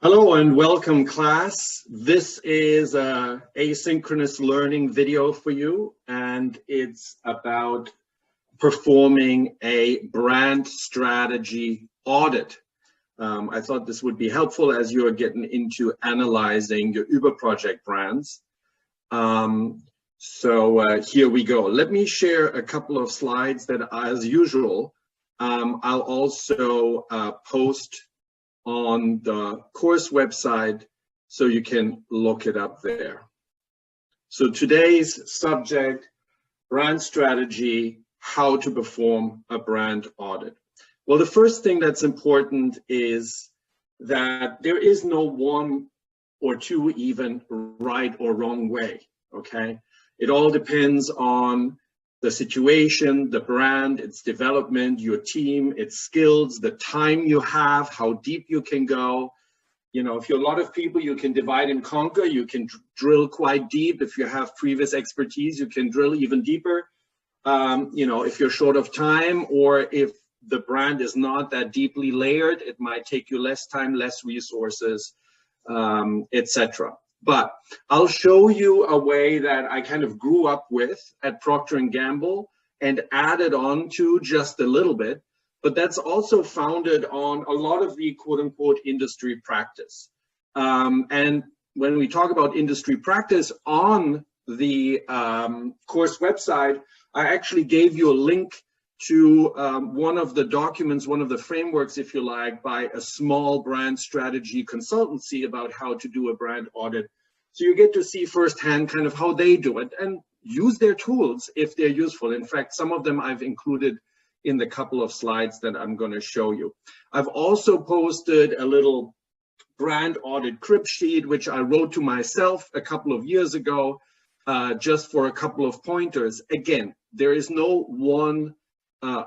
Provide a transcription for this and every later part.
Hello and welcome, class. This is an asynchronous learning video for you, and it's about performing a brand strategy audit. I thought this would be helpful as you're getting into analyzing your Uber project brands. Here we go. Let me share a couple of slides that, as usual, I'll also post on the course website so you can look it up there. So today's subject, brand strategy, how to perform a brand audit. Well, the first thing that's important is that there is no one or two even right or wrong way, okay? It all depends on the situation, the brand, its development, your team, its skills, the time you have, how deep you can go. You know, if you're a lot of people, you can divide and conquer. You can drill quite deep. If you have previous expertise, you can drill even deeper. You know, if you're short of time, or if the brand is not that deeply layered, it might take you less time, less resources, etc. But I'll show you a way that I kind of grew up with at Procter & Gamble and added on to just a little bit, but that's also founded on a lot of the quote-unquote industry practice. And when we talk about industry practice on the course website, I actually gave you a link to one of the documents, one of the frameworks, if you like, by a small brand strategy consultancy about how to do a brand audit. So you get to see firsthand kind of how they do it and use their tools if they're useful. In fact, some of them I've included in the couple of slides that I'm going to show you. I've also posted a little brand audit crib sheet, which I wrote to myself a couple of years ago, just for a couple of pointers. Again, there is no one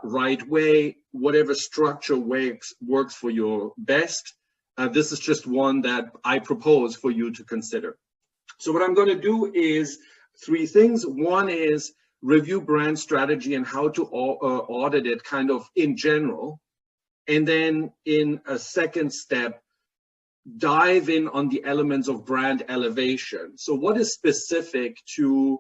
right way. Whatever structure works for your best. This is just one that I propose for you to consider. So what I'm going to do is three things. One is review brand strategy and how to audit it kind of in general. And then in a second step, dive in on the elements of brand elevation. So what is specific to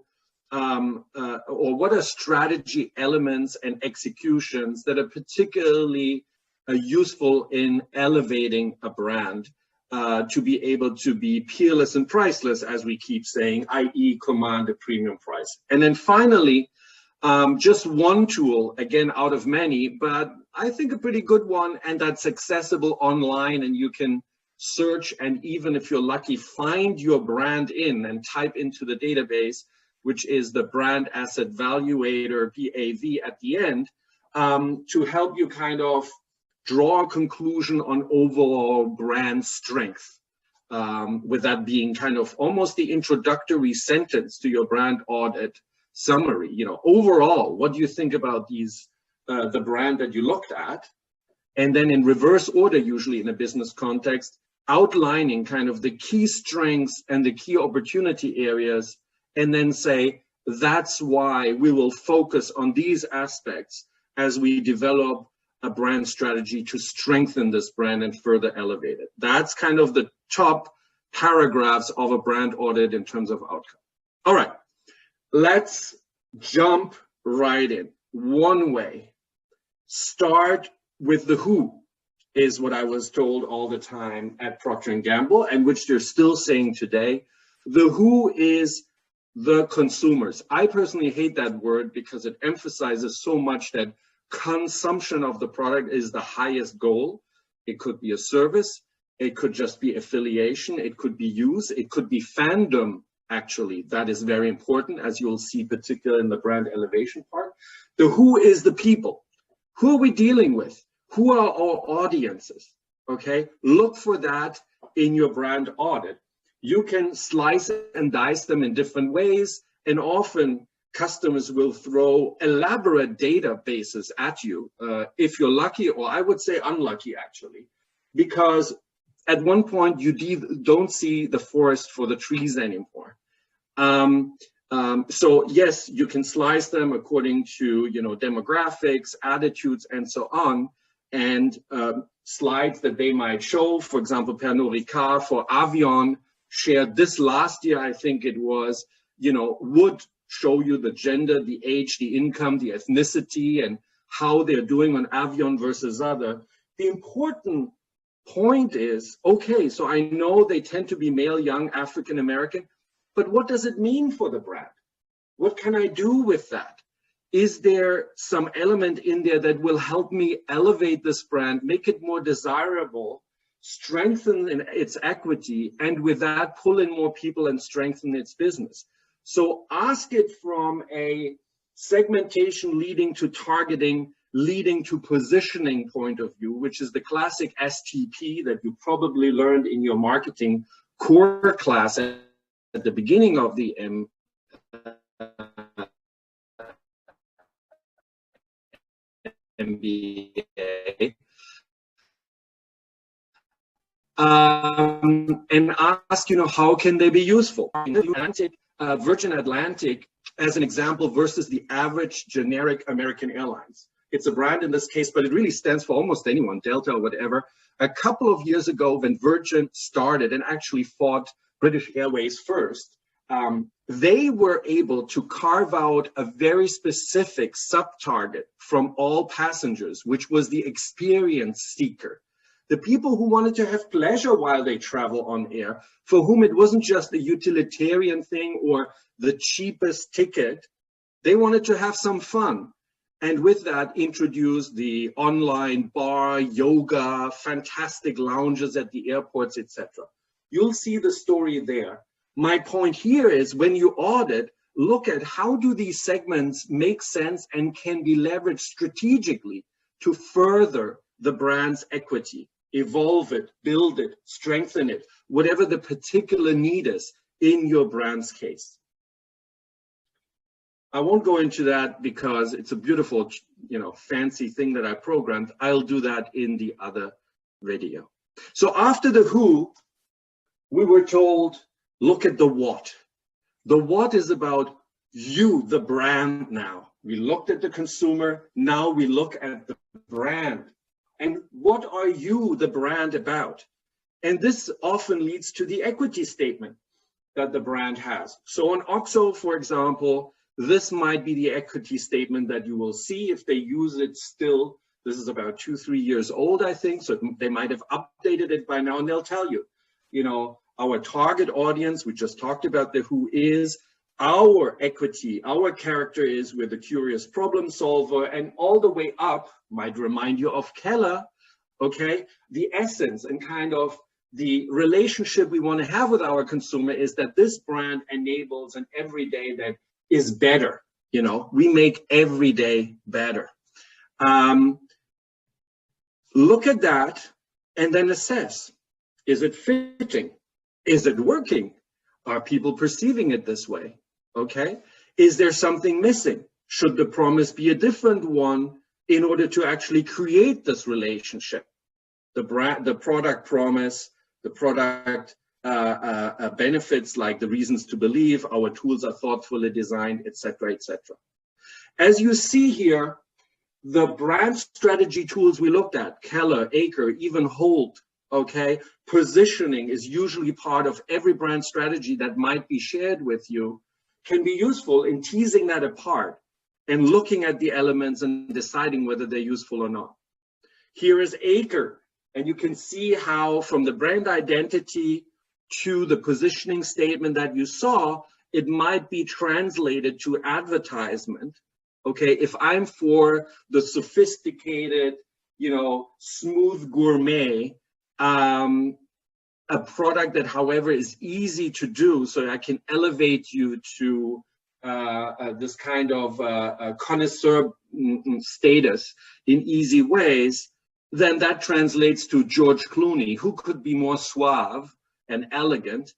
or what are strategy elements and executions that are particularly useful in elevating a brand to be able to be peerless and priceless, as we keep saying, i.e. command a premium price. And then finally, just one tool, again, out of many, but I think a pretty good one, and that's accessible online, and you can search, and even if you're lucky, find your brand in and type into the database, which is the Brand Asset Valuator, BAV, at the end, to help you kind of draw a conclusion on overall brand strength, with that being kind of almost the introductory sentence to your brand audit summary. You know, overall, what do you think about these, the brand that you looked at? And then in reverse order, usually in a business context, outlining kind of the key strengths and the key opportunity areas, and then say, that's why we will focus on these aspects as we develop a brand strategy to strengthen this brand and further elevate it. That's kind of the top paragraphs of a brand audit in terms of outcome. All right, let's jump right in. One way, start with the who, is what I was told all the time at Procter & Gamble, and which they're still saying today. The who is the consumers. I personally hate that word because it emphasizes so much that consumption of the product is the highest goal. It could be a service, it could just be affiliation, it could be use, it could be fandom, actually. That is very important, as you'll see, particularly in the brand elevation part. The who is the people. Who are we dealing with? Who are our audiences? Okay, look for that in your brand audit. You can slice and dice them in different ways, and often customers will throw elaborate databases at you if you're lucky, or I would say unlucky, actually, because at one point you don't see the forest for the trees anymore. So yes, you can slice them according to, you know, demographics, attitudes, and so on. And slides that they might show. For example, Pernod Ricard for Avion shared this last year, I think it was, would show you the gender, the age, the income, the ethnicity, and how they're doing on Avion versus other. The important point is, okay, so I know they tend to be male, young, African American, but what does it mean for the brand? What can I do with that? Is there some element in there that will help me elevate this brand, make it more desirable, strengthen its equity, and with that pull in more people and strengthen its business? So ask it from a segmentation leading to targeting, leading to positioning point of view, which is the classic STP that you probably learned in your marketing core class at the beginning of the MBA. And ask, how can they be useful? Virgin Atlantic, as an example, versus the average generic American Airlines. It's a brand in this case, but it really stands for almost anyone, Delta or whatever. A couple of years ago, when Virgin started and actually fought British Airways first, they were able to carve out a very specific sub-target from all passengers, which was the experience seeker. The people who wanted to have pleasure while they travel on air, for whom it wasn't just a utilitarian thing or the cheapest ticket, they wanted to have some fun. And with that, introduce the online bar, yoga, fantastic lounges at the airports, etc. You'll see the story there. My point here is when you audit, look at how do these segments make sense and can be leveraged strategically to further the brand's equity, evolve it, build it, strengthen it, whatever the particular need is in your brand's case. I won't go into that because it's a beautiful, fancy thing that I programmed. I'll do that in the other video. So after the who, we were told, look at the what. The what is about you, the brand now. We looked at the consumer, now we look at the brand. And what are you, the brand, about? And this often leads to the equity statement that the brand has. So on OXO, for example, this might be the equity statement that you will see if they use it still. This is about 2-3 years old, I think, so they might have updated it by now, and they'll tell you, our target audience, we just talked about the who is, our equity, our character is we're the curious problem solver, and all the way up, might remind you of Keller, okay? The essence and kind of the relationship we want to have with our consumer is that this brand enables an everyday that is better. We make every day better. Look at that and then assess. Is it fitting? Is it working? Are people perceiving it this way? Okay. Is there something missing? Should the promise be a different one in order to actually create this relationship? The product promise, the product benefits like the reasons to believe, our tools are thoughtfully designed, etc., etc. As you see here, the brand strategy tools we looked at, Keller, Acre, even Holt, okay, positioning is usually part of every brand strategy that might be shared with you, can be useful in teasing that apart and looking at the elements and deciding whether they're useful or not. Here is Acre, and you can see how from the brand identity to the positioning statement that you saw, it might be translated to advertisement. Okay, if I'm for the sophisticated, smooth gourmet, a product that, however, is easy to do, so I can elevate you to this kind of connoisseur status in easy ways, then that translates to George Clooney, who could be more suave and elegant,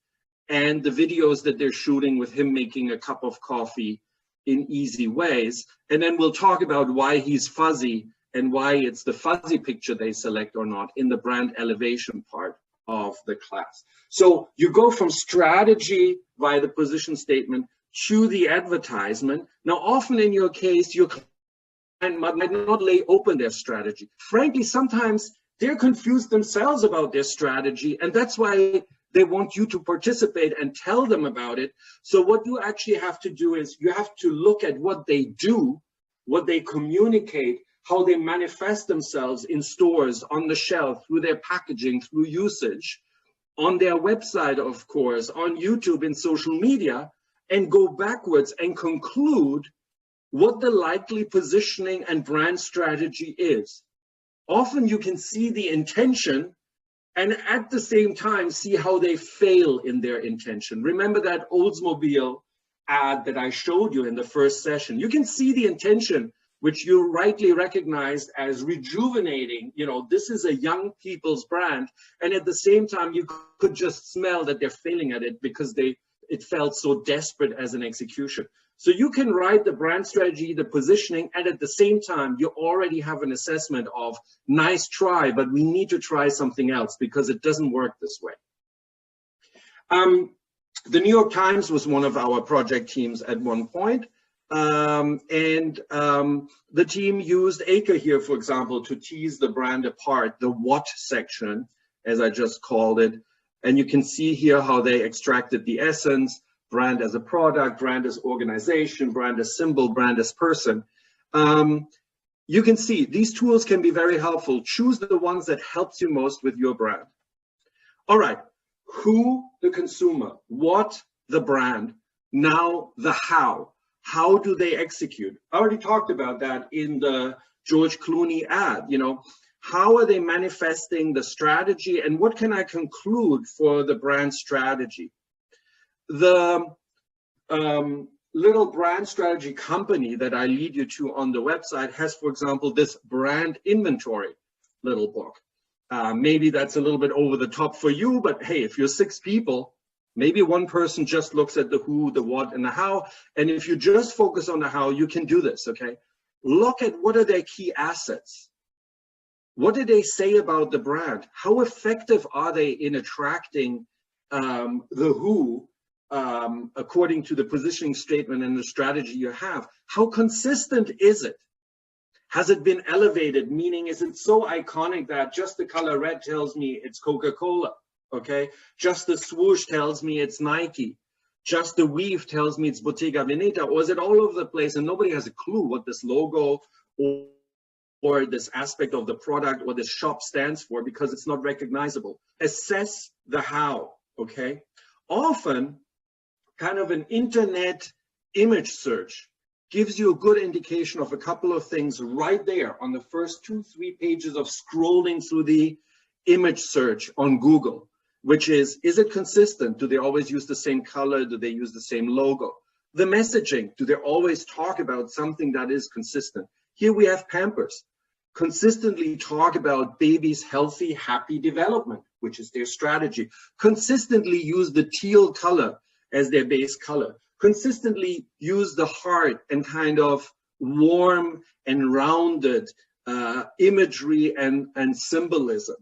and the videos that they're shooting with him making a cup of coffee in easy ways. And then we'll talk about why he's fuzzy and why it's the fuzzy picture they select or not in the brand elevation part of the class. So you go from strategy via the position statement to the advertisement. Now, often in your case, your client might not lay open their strategy. Frankly, sometimes they're confused themselves about their strategy, and that's why they want you to participate and tell them about it. So what you actually have to do is you have to look at what they do, what they communicate, how they manifest themselves in stores, on the shelf, through their packaging, through usage, on their website, of course, on YouTube, in social media, and go backwards and conclude what the likely positioning and brand strategy is. Often you can see the intention and at the same time see how they fail in their intention. Remember that Oldsmobile ad that I showed you in the first session? You can see the intention, which you rightly recognized as rejuvenating. You know, this is a young people's brand. And at the same time, you could just smell that they're failing at it because it felt so desperate as an execution. So you can write the brand strategy, the positioning, and at the same time, you already have an assessment of nice try, but we need to try something else because it doesn't work this way. The New York Times was one of our project teams at one point. The team used Acre here, for example, to tease the brand apart, the what section, as I just called it. And you can see here how they extracted the essence, brand as a product, brand as organization, brand as symbol, brand as person. You can see these tools can be very helpful. Choose the ones that helps you most with your brand. All right, who, the consumer, what, the brand, now the how. How do they execute? I already talked about that in the George Clooney ad. You know, how are they manifesting the strategy and what can I conclude for the brand strategy? The little brand strategy company that I lead you to on the website has, for example, this brand inventory little book. Maybe that's a little bit over the top for you, but hey, if you're 6 people, maybe one person just looks at the who, the what, and the how. And if you just focus on the how, you can do this, okay? Look at what are their key assets. What do they say about the brand? How effective are they in attracting the who, according to the positioning statement and the strategy you have? How consistent is it? Has it been elevated? Meaning, is it so iconic that just the color red tells me it's Coca-Cola? Okay, just the swoosh tells me it's Nike. Just the weave tells me it's Bottega Veneta. Or is it all over the place and nobody has a clue what this logo or this aspect of the product or this shop stands for because it's not recognizable? Assess the how, okay? Often, kind of an internet image search gives you a good indication of a couple of things right there on the first 2-3 pages of scrolling through the image search on Google, which is it consistent? Do they always use the same color? Do they use the same logo? The messaging, do they always talk about something that is consistent? Here we have Pampers. Consistently talk about babies' healthy, happy development, which is their strategy. Consistently use the teal color as their base color. Consistently use the heart and kind of warm and rounded imagery and symbolism,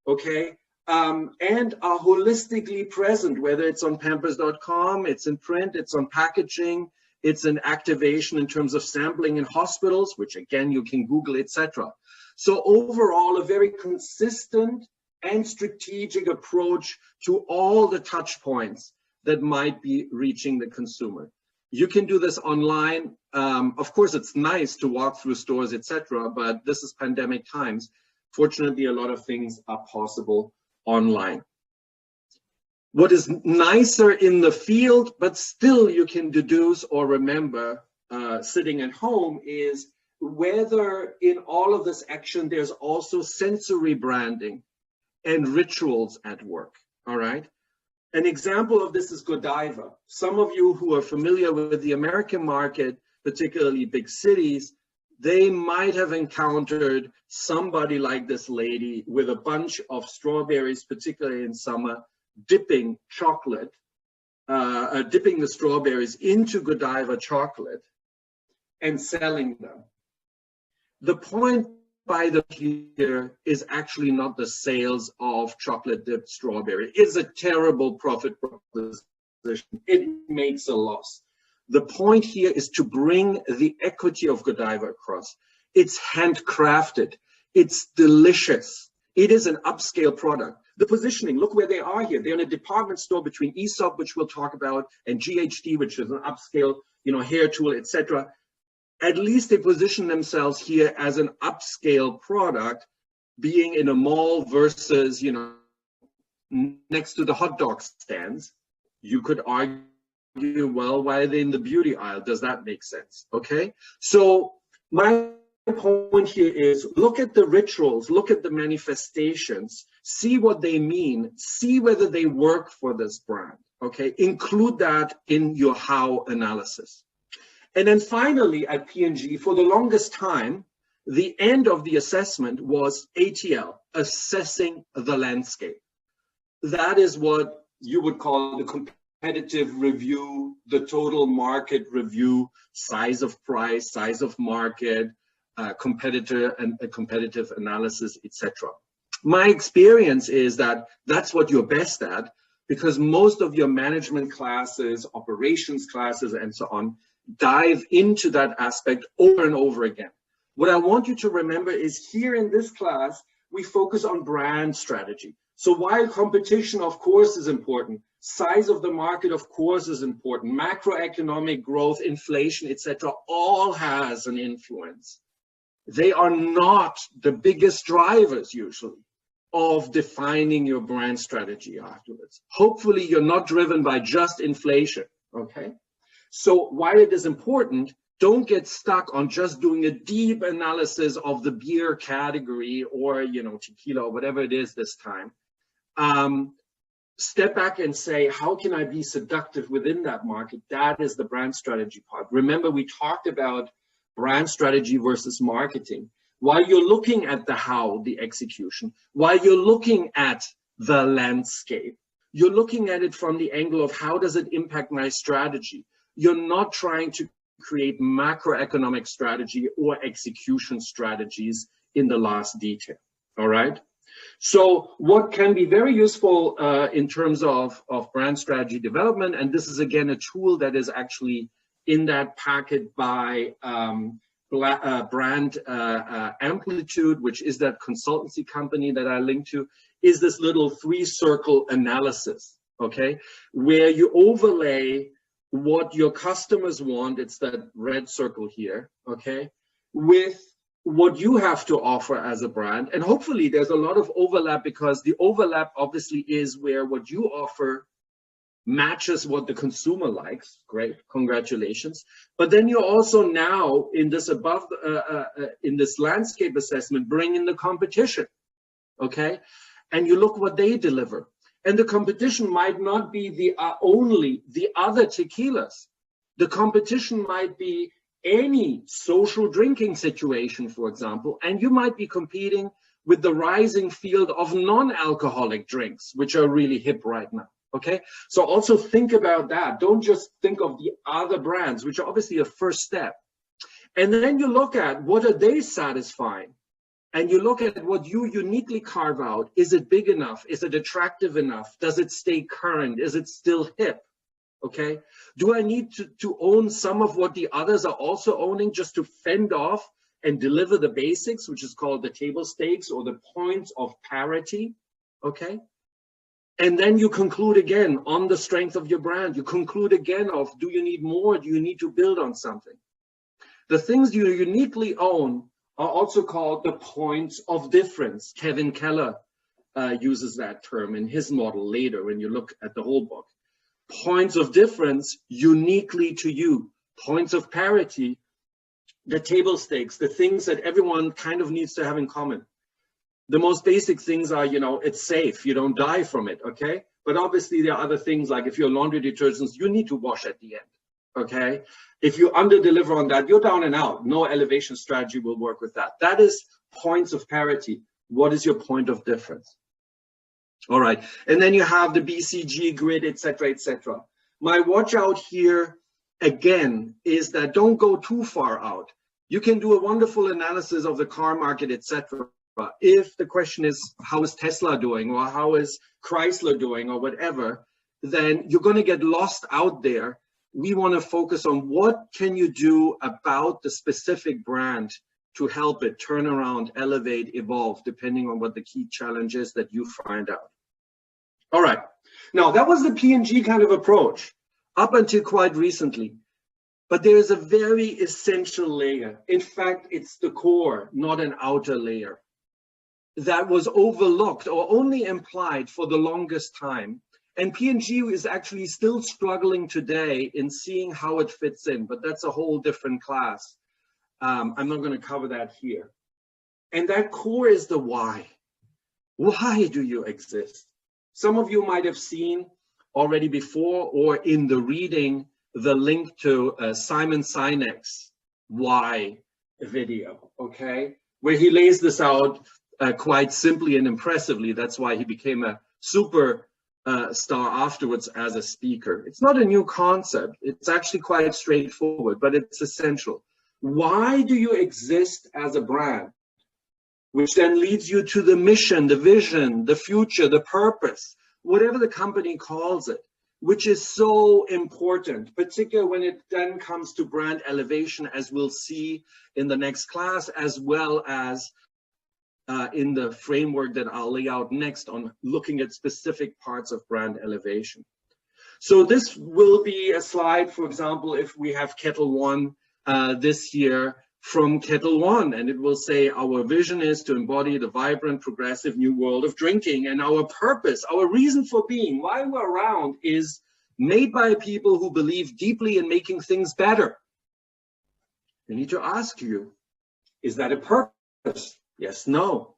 okay? And are holistically present, whether it's on pampers.com, it's in print, it's on packaging, it's an activation in terms of sampling in hospitals, which again, you can Google, etc. So overall, a very consistent and strategic approach to all the touch points that might be reaching the consumer. You can do this online. Of course, it's nice to walk through stores, etc., but this is pandemic times. Fortunately, a lot of things are possible online. What is nicer in the field, but still you can deduce or remember sitting at home, is whether in all of this action, there's also sensory branding and rituals at work, all right? An example of this is Godiva. Some of you who are familiar with the American market, particularly big cities, they might have encountered somebody like this lady with a bunch of strawberries, particularly in summer, dipping chocolate, dipping the strawberries into Godiva chocolate and selling them. The point by the here is actually not the sales of chocolate dipped strawberry. It's a terrible profit proposition. It makes a loss. The point here is to bring the equity of Godiva across. It's handcrafted. It's delicious. It is an upscale product. The positioning, look where they are here. They're in a department store between Aesop, which we'll talk about, and GHD, which is an upscale, hair tool, etc. At least they position themselves here as an upscale product, being in a mall versus, next to the hot dog stands. You could argue, well, why are they in the beauty aisle? Does that make sense? Okay. So my point here is look at the rituals, look at the manifestations, see what they mean, see whether they work for this brand. Okay. Include that in your how analysis. And then finally at P&G, for the longest time, the end of the assessment was ATL, assessing the landscape. That is what you would call the competitive review, the total market review, size of price, size of market, competitor and competitive analysis, etc. My experience is that that's what you're best at, because most of your management classes, operations classes, and so on, dive into that aspect over and over again. What I want you to remember is here in this class, we focus on brand strategy. So while competition, of course, is important, size of the market, of course, is important, macroeconomic growth, inflation, etc., all has an influence. They are not the biggest drivers usually of defining your brand strategy afterwards. Hopefully, you're not driven by just inflation, okay? So while it is important, don't get stuck on just doing a deep analysis of the beer category or, tequila or whatever it is this time. Step back and say, how can I be seductive within that market? That is the brand strategy part. Remember, we talked about brand strategy versus marketing. While you're looking at the how, the execution, while you're looking at the landscape, you're looking at it from the angle of how does it impact my strategy? You're not trying to create macroeconomic strategy or execution strategies in the last detail, all right? So what can be very useful in terms of brand strategy development, and this is again a tool that is actually in that packet by Brand Amplitude, which is that consultancy company that I linked to, is this little 3-circle analysis, okay? Where you overlay what your customers want, it's that red circle here, okay, with what you have to offer as a brand. And hopefully there's a lot of overlap, because the overlap obviously is where what you offer matches what the consumer likes. Great, congratulations. But then you also now in this in this landscape assessment, bring in the competition, okay? And you look what they deliver. And the competition might not be the only the other tequilas. The competition might be any social drinking situation, for example, and you might be competing with the rising field of non-alcoholic drinks, which are really hip right now, okay? So also think about that. Don't just think of the other brands, which are obviously a first step. And then you look at what are they satisfying? And you look at what you uniquely carve out. Is it big enough? Is it attractive enough? Does it stay current? Is it still hip? Okay. Do I need to own some of what the others are also owning just to fend off and deliver the basics, which is called the table stakes or the points of parity? Okay. And then you conclude again on the strength of your brand. You conclude again of, do you need more? Do you need to build on something? The things you uniquely own are also called the points of difference. Kevin Keller uses that term in his model later when you look at the whole book. Points of difference uniquely to you. Points of parity, the table stakes, the things that everyone kind of needs to have in common. The most basic things are, it's safe, you don't die from it, okay? But obviously there are other things like if you're laundry detergents, you need to wash at the end. Okay, if you under-deliver on that, you're down and out. No elevation strategy will work with that. That is points of parity. What is your point of difference? All right, and then you have the BCG grid, etc., etc. My watch out here, again, is that don't go too far out. You can do a wonderful analysis of the car market, etc. If the question is, how is Tesla doing, or how is Chrysler doing, or whatever, then you're going to get lost out there. We want to focus on what can you do about the specific brand to help it turn around, elevate, evolve, depending on what the key challenge is that you find out. All right. Now, that was the P&G kind of approach up until quite recently. But there is a very essential layer. In fact, it's the core, not an outer layer, that was overlooked or only implied for the longest time. And P&G is actually still struggling today in seeing how it fits in, but that's a whole different class. I'm not going to cover that here. And that core is the why. Why do you exist? Some of you might have seen already before or in the reading the link to Simon Sinek's Why video, okay? Where he lays this out quite simply and impressively. That's why he became a super star afterwards as a speaker. It's not a new concept. It's actually quite straightforward, but it's essential. Why do you exist as a brand? Which then leads you to the mission, the vision, the future, the purpose, whatever the company calls it, which is so important, particularly when it then comes to brand elevation, as we'll see in the next class, as well as in the framework that I'll lay out next on looking at specific parts of brand elevation. So this will be a slide, for example, if we have Kettle One this year from Kettle One, and it will say our vision is to embody the vibrant, progressive new world of drinking, and our purpose, our reason for being, why we're around, is made by people who believe deeply in making things better. I need to ask you, is that a purpose? Yes, no.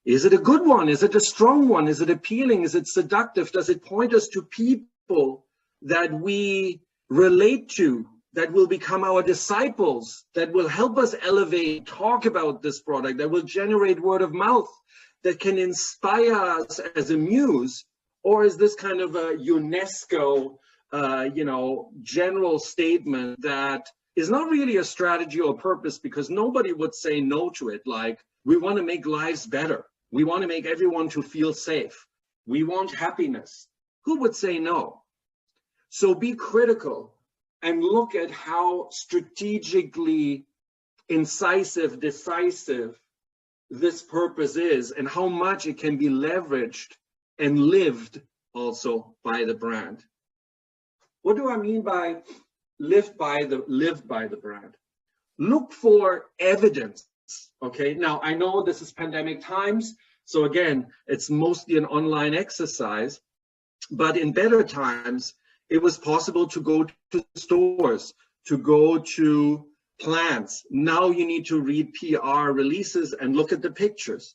Is it a good one? Is it a strong one? Is it appealing? Is it seductive? Does it point us to people that we relate to, that will become our disciples, that will help us elevate, talk about this product, that will generate word of mouth, that can inspire us as a muse? Or is this kind of a UNESCO, general statement that is not really a strategy or purpose, because nobody would say no to it? Like, we want to make lives better. We want to make everyone to feel safe. We want happiness. Who would say no? So be critical and look at how strategically incisive, decisive this purpose is, and how much it can be leveraged and lived also by the brand. What do I mean by lived by the brand? Look for evidence. Okay, now I know this is pandemic times, so again, it's mostly an online exercise, but in better times, it was possible to go to stores, to go to plants. Now you need to read PR releases and look at the pictures.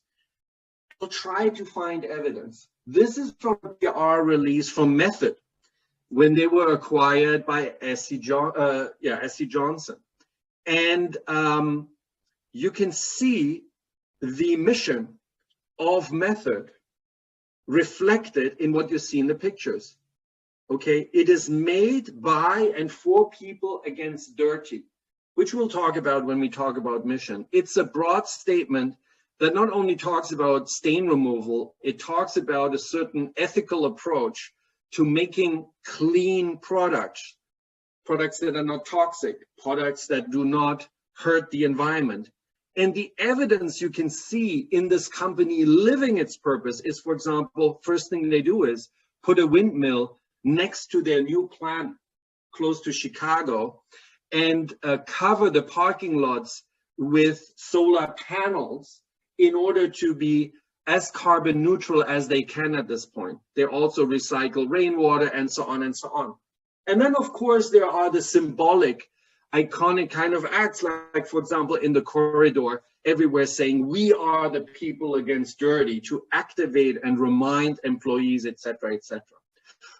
We'll try to find evidence. This is from a PR release from Method when they were acquired by SC Johnson. And you can see the mission of Method reflected in what you see in the pictures. Okay, it is made by and for people against dirty, which we'll talk about when we talk about mission. It's a broad statement that not only talks about stain removal, it talks about a certain ethical approach to making clean products, products that are not toxic, products that do not hurt the environment. And the evidence you can see in this company living its purpose is, for example, first thing they do is put a windmill next to their new plant close to Chicago and cover the parking lots with solar panels in order to be as carbon neutral as they can at this point. They also recycle rainwater and so on and so on. And then, of course, there are the symbolic, iconic kind of acts, like, for example, in the corridor, everywhere saying, we are the people against dirty, to activate and remind employees, etc., etc.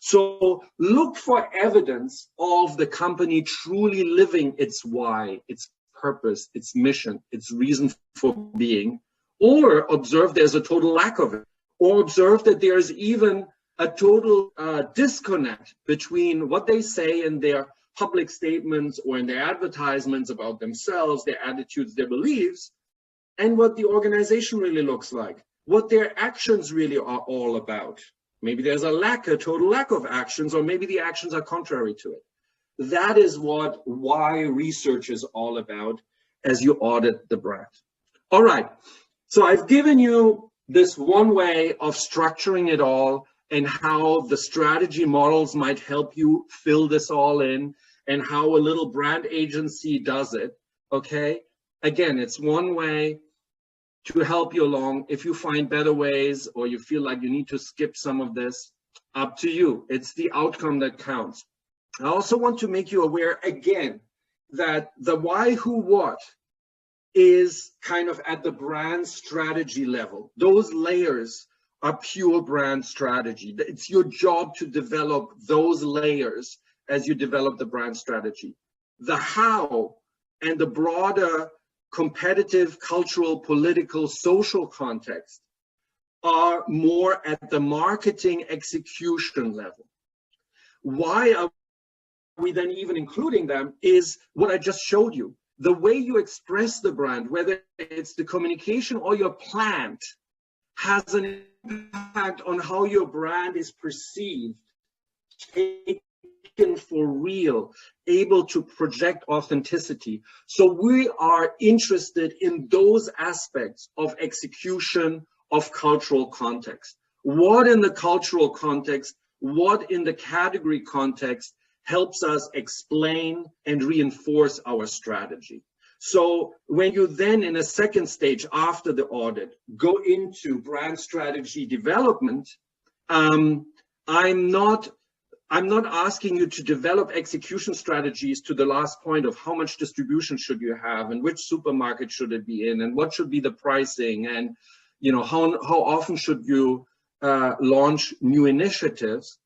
So look for evidence of the company truly living its why, its purpose, its mission, its reason for being, or observe there's a total lack of it, or observe that there's even a total disconnect between what they say in their public statements or in their advertisements about themselves, their attitudes, their beliefs, and what the organization really looks like, what their actions really are all about. Maybe there's a total lack of actions, or maybe the actions are contrary to it. That is what why research is all about. as you audit the brand. All right, so I've given you this one way of structuring it all and how the strategy models might help you fill this all in and how a little brand agency does it, okay? Again, it's one way to help you along. If you find better ways or you feel like you need to skip some of this, up to you. It's the outcome that counts. I also want to make you aware again that the why, who, what is kind of at the brand strategy level. Those layers are pure brand strategy. It's your job to develop those layers as you develop the brand strategy. The how and the broader competitive, cultural, political, social context are more at the marketing execution level. Why are we then even including them is what I just showed you. The way you express the brand, whether it's the communication or your plant, has an impact on how your brand is perceived, taken for real, able to project authenticity. So we are interested in those aspects of execution, of cultural context. What in the cultural context, what in the category context helps us explain and reinforce our strategy. So when you then in a second stage after the audit go into brand strategy development, I'm not asking you to develop execution strategies to the last point of how much distribution should you have and which supermarket should it be in and what should be the pricing and how often should you launch new initiatives.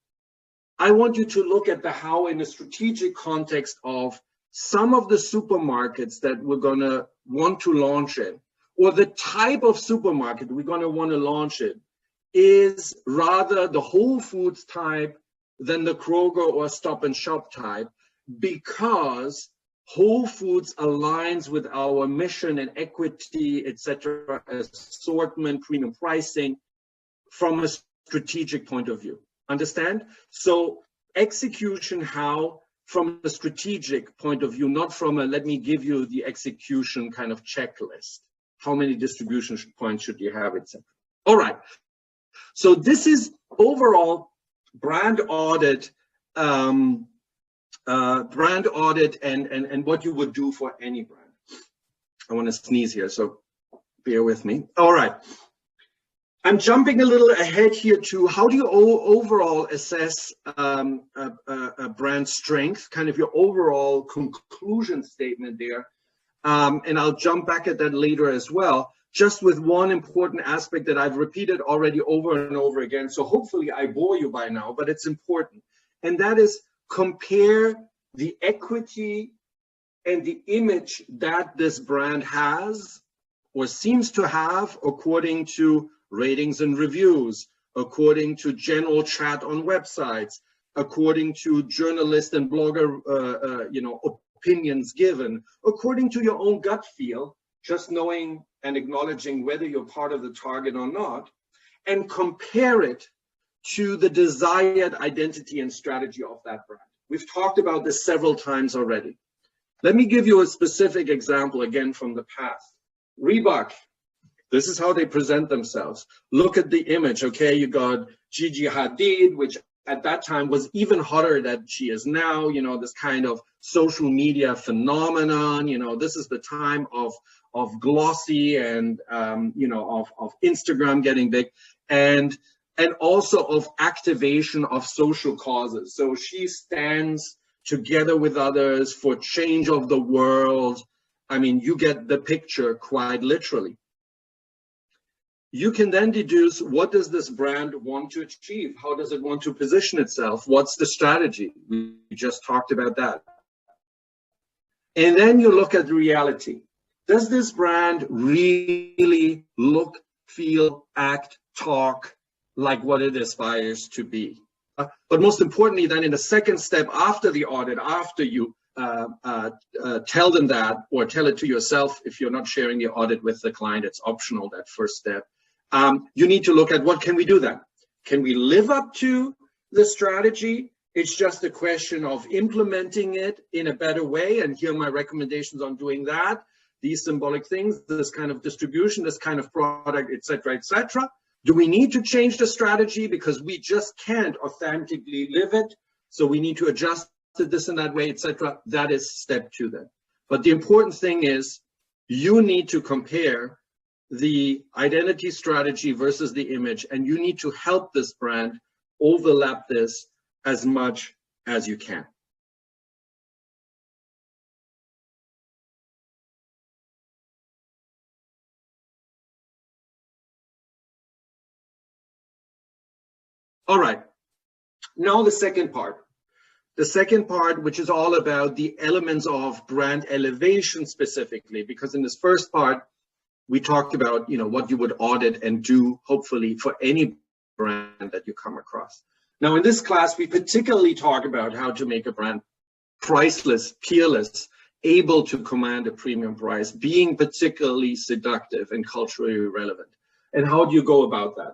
I want you to look at the how in a strategic context of some of the supermarkets that we're going to want to launch in, or the type of supermarket we're going to want to launch in is rather the Whole Foods type than the Kroger or Stop and Shop type, because Whole Foods aligns with our mission and equity, etc., assortment, premium pricing from a strategic point of view. Understand? So execution how from a strategic point of view, not from a let me give you the execution kind of checklist. How many distribution points should you have, etc. All right. So this is overall brand audit, and what you would do for any brand. I want to sneeze here, so bear with me. All right. I'm jumping a little ahead here to how do you overall assess a brand strength, kind of your overall conclusion statement there. And I'll jump back at that later as well, just with one important aspect that I've repeated already over and over again. So hopefully I bore you by now, but it's important. And that is compare the equity and the image that this brand has or seems to have according to ratings and reviews, according to general chat on websites, according to journalist and blogger, opinions given, according to your own gut feel, just knowing and acknowledging whether you're part of the target or not, and compare it to the desired identity and strategy of that brand. We've talked about this several times already. Let me give you a specific example again from the past. Reebok. This is how they present themselves. Look at the image, okay? You got Gigi Hadid, which at that time was even hotter than she is now, this kind of social media phenomenon. This is the time of glossy and, of Instagram getting big and also of activation of social causes. So she stands together with others for change of the world. I mean, you get the picture quite literally. You can then deduce, what does this brand want to achieve? How does it want to position itself? What's the strategy? We just talked about that. And then you look at the reality. Does this brand really look, feel, act, talk like what it aspires to be? But most importantly, then in the second step after the audit, after you tell them that, or tell it to yourself, if you're not sharing the audit with the client, it's optional, that first step. You need to look at what can we do then? Can we live up to the strategy? It's just a question of implementing it in a better way. And here are my recommendations on doing that. these symbolic things, this kind of distribution, this kind of product, et cetera, et cetera. Do we need to change the strategy because we just can't authentically live it? So we need to adjust to this and that way, et cetera. That is step 2 then. But the important thing is you need to compare the identity strategy versus the image, and you need to help this brand overlap this as much as you can. All right, now the second part. The second part, which is all about the elements of brand elevation specifically, because in this first part, we talked about, what you would audit and do, hopefully, for any brand that you come across. Now, in this class, we particularly talk about how to make a brand priceless, peerless, able to command a premium price, being particularly seductive and culturally relevant. And how do you go about that?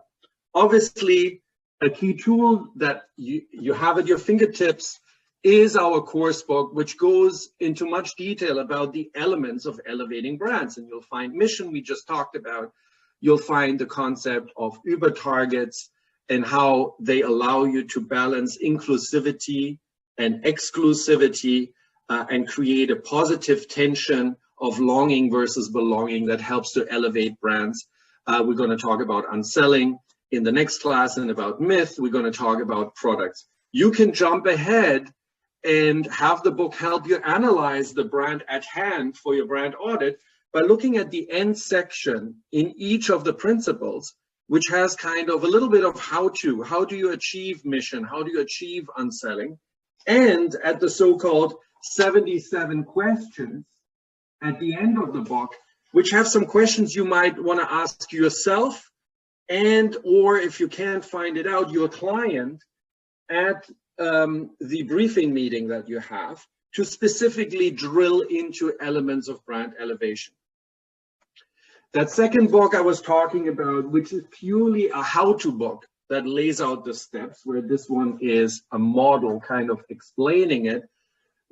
Obviously, a key tool that you have at your fingertips is our course book, which goes into much detail about the elements of elevating brands. And you'll find mission we just talked about. You'll find the concept of Uber targets and how they allow you to balance inclusivity and exclusivity and create a positive tension of longing versus belonging that helps to elevate brands. We're going to talk about unselling in the next class, and about myth, we're going to talk about products. You can jump ahead and have the book help you analyze the brand at hand for your brand audit by looking at the end section in each of the principles, which has kind of a little bit of how do you achieve mission, how do you achieve unselling, and at the so-called 77 questions at the end of the book, which have some questions you might want to ask yourself, and or if you can't find it out, your client at the briefing meeting that you have to specifically drill into elements of brand elevation. That second book I was talking about, which is purely a how-to book that lays out the steps, where this one is a model kind of explaining it.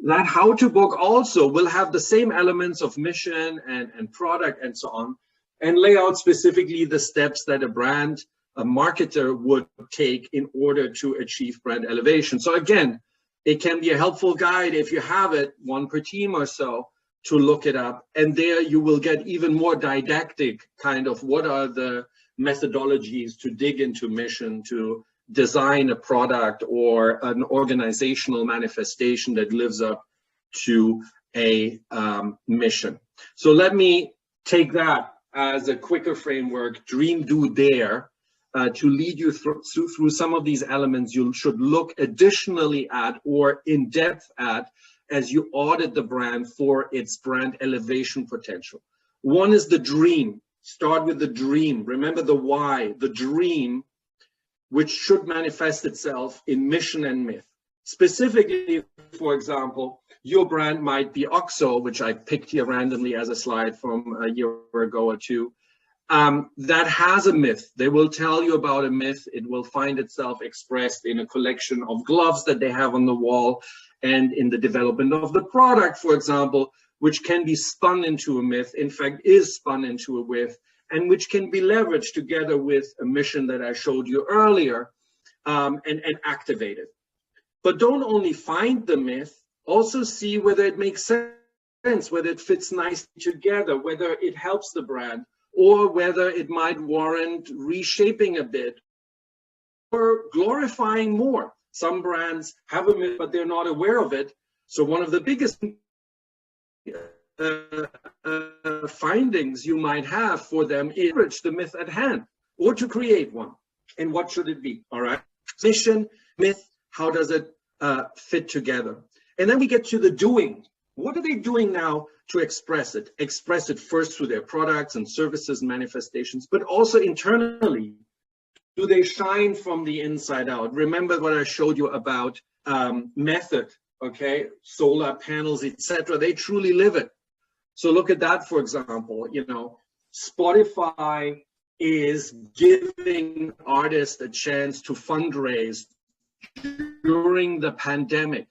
That how-to book also will have the same elements of mission and product and so on, and lay out specifically the steps that a marketer would take in order to achieve brand elevation. So again, it can be a helpful guide if you have it, one per team or so, to look it up. And there you will get even more didactic kind of what are the methodologies to dig into mission, to design a product or an organizational manifestation that lives up to a mission. So let me take that as a quicker framework, dream, do, dare, to lead you through some of these elements you should look additionally at or in depth at as you audit the brand for its brand elevation potential. One is the dream. Start with the dream. Remember the why, the dream, which should manifest itself in mission and myth. Specifically, for example, your brand might be OXO, which I picked here randomly as a slide from a year ago or two, that has a myth. They will tell you about a myth. It will find itself expressed in a collection of gloves that they have on the wall and in the development of the product, for example, which can be spun into a myth, in fact, is spun into a myth, and which can be leveraged together with a mission that I showed you earlier and activated. But don't only find the myth, also see whether it makes sense, whether it fits nicely together, whether it helps the brand, or whether it might warrant reshaping a bit or glorifying more. Some brands have a myth, but they're not aware of it. So one of the biggest findings you might have for them is to leverage the myth at hand or to create one. And what should it be? All right. Mission, myth, how does it fit together? And then we get to the doing. What are they doing now to express it? Express it first through their products and services and manifestations, but also internally. Do they shine from the inside out? Remember what I showed you about method, okay? Solar panels, etc. They truly live it. So look at that, for example. You know, Spotify is giving artists a chance to fundraise during the pandemic.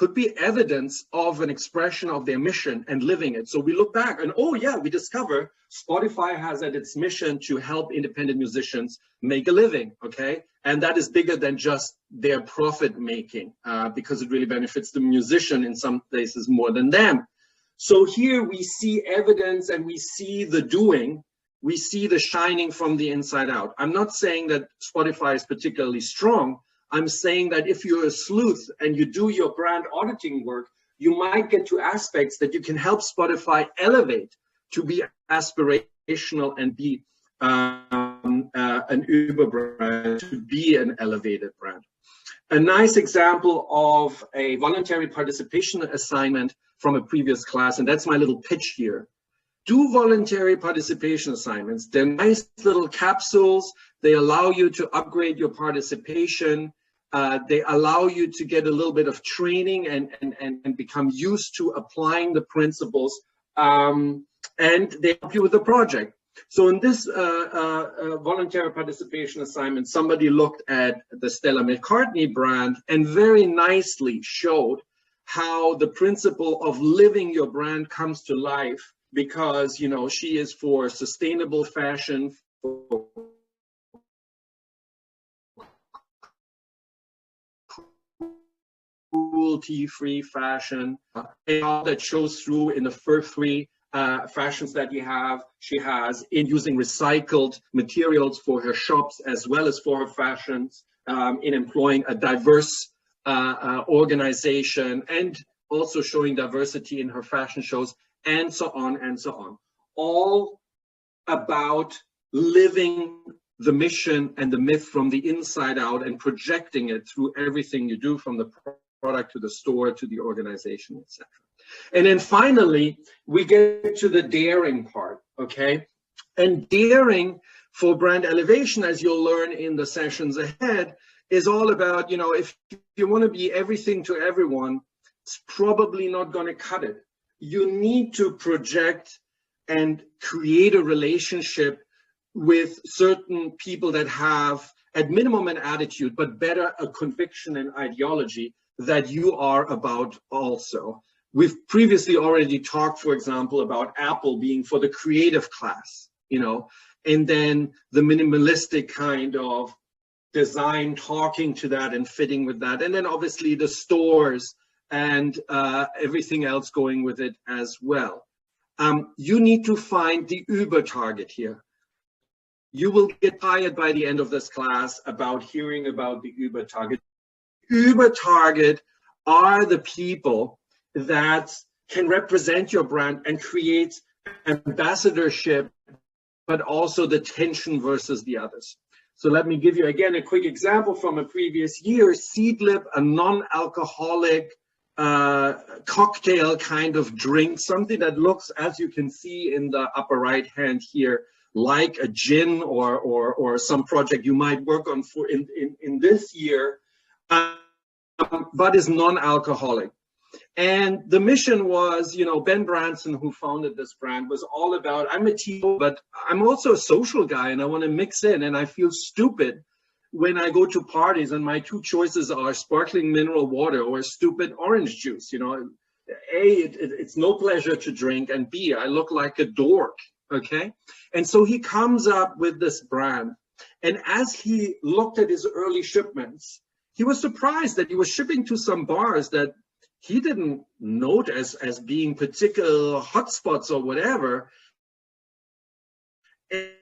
could be evidence of an expression of their mission and living it. So we look back and, oh yeah, we discover Spotify has at its mission to help independent musicians make a living, okay? And that is bigger than just their profit making, because it really benefits the musician in some places more than them. So here we see evidence and we see the doing, we see the shining from the inside out. I'm not saying that Spotify is particularly strong. I'm saying that if you're a sleuth and you do your brand auditing work, you might get to aspects that you can help Spotify elevate to be aspirational and be an Uber-Brand, to be an elevated brand. A nice example of a voluntary participation assignment from a previous class, and that's my little pitch here. Do voluntary participation assignments. They're nice little capsules. They allow you to upgrade your participation. They allow you to get a little bit of training and become used to applying the principles, and they help you with the project. So in this voluntary participation assignment, somebody looked at the Stella McCartney brand and very nicely showed how the principle of living your brand comes to life, because, you know, she is for sustainable fashion, for cruelty-free fashion, and all that shows through in the first three fashions that you have. She has in using recycled materials for her shops as well as for her fashions, in employing a diverse organization, and also showing diversity in her fashion shows, and so on and so on. All about living the mission and the myth from the inside out and projecting it through everything you do, from the product to the store to the organization, etc. And then finally, we get to the daring part, okay? And daring for brand elevation, as you'll learn in the sessions ahead, is all about, you know, if you want to be everything to everyone, it's probably not going to cut it. You need to project and create a relationship with certain people that have, at minimum, an attitude, but better, a conviction and ideology that you are about also. We've previously already talked, for example, about Apple being for the creative class, you know, and then the minimalistic kind of design talking to that and fitting with that. And then obviously the stores and everything else going with it as well. You need to find the Uber target here. You will get tired by the end of this class about hearing about the Uber target. Uber target are the people that can represent your brand and create ambassadorship, but also the tension versus the others. So let me give you again a quick example from a previous year. Seedlip, a non-alcoholic cocktail kind of drink, something that looks, as you can see in the upper right hand here, like a gin or some project you might work on for in this year, but is non-alcoholic. And the mission was, you know, Ben Branson, who founded this brand, was all about, I'm a tea, but I'm also a social guy and I want to mix in, and I feel stupid when I go to parties and my two choices are sparkling mineral water or stupid orange juice. You know, A, it's no pleasure to drink, and B, I look like a dork, okay? And so he comes up with this brand. And as he looked at his early shipments, he was surprised that he was shipping to some bars that he didn't note as being particular hotspots or whatever.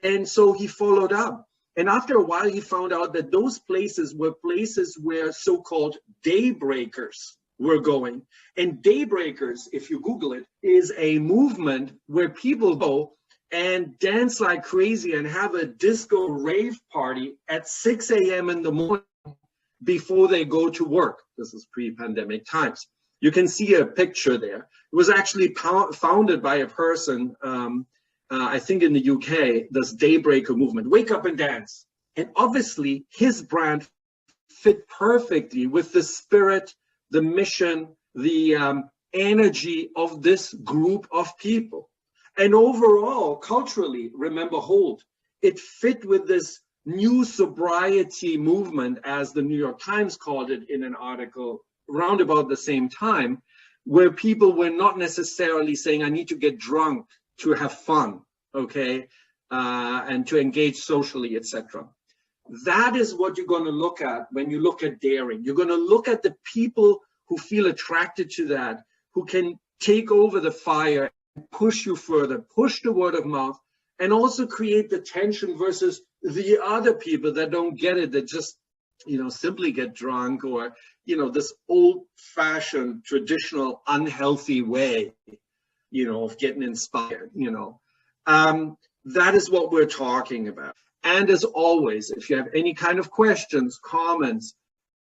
And so he followed up. And after a while, he found out that those places were places where so-called daybreakers were going. And daybreakers, if you Google it, is a movement where people go and dance like crazy and have a disco rave party at 6 a.m. in the morning before they go to work. This is pre-pandemic times. You can see a picture there. It was actually founded by a person, I think in the UK, this daybreaker movement, wake up and dance. And obviously his brand fit perfectly with the spirit, the mission, the energy of this group of people. And overall, culturally, remember Hold, it fit with this new sobriety movement, as the New York Times called it in an article around about the same time, where people were not necessarily saying, I need to get drunk to have fun, okay, and to engage socially, etc. That is what you're going to look at when you look at daring. You're going to look at the people who feel attracted to that, who can take over the fire, push you further, push the word of mouth, and also create the tension versus the other people that don't get it, that just, simply get drunk, or, this old-fashioned, traditional, unhealthy way, of getting inspired, That is what we're talking about. And as always, if you have any kind of questions, comments,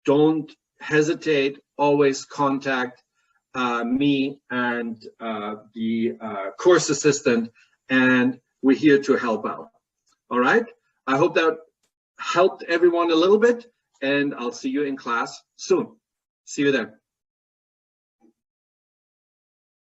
don't hesitate, always contact me and the course assistant, and we're here to help out. All right? I hope that helped everyone a little bit, and I'll see you in class soon. See you then.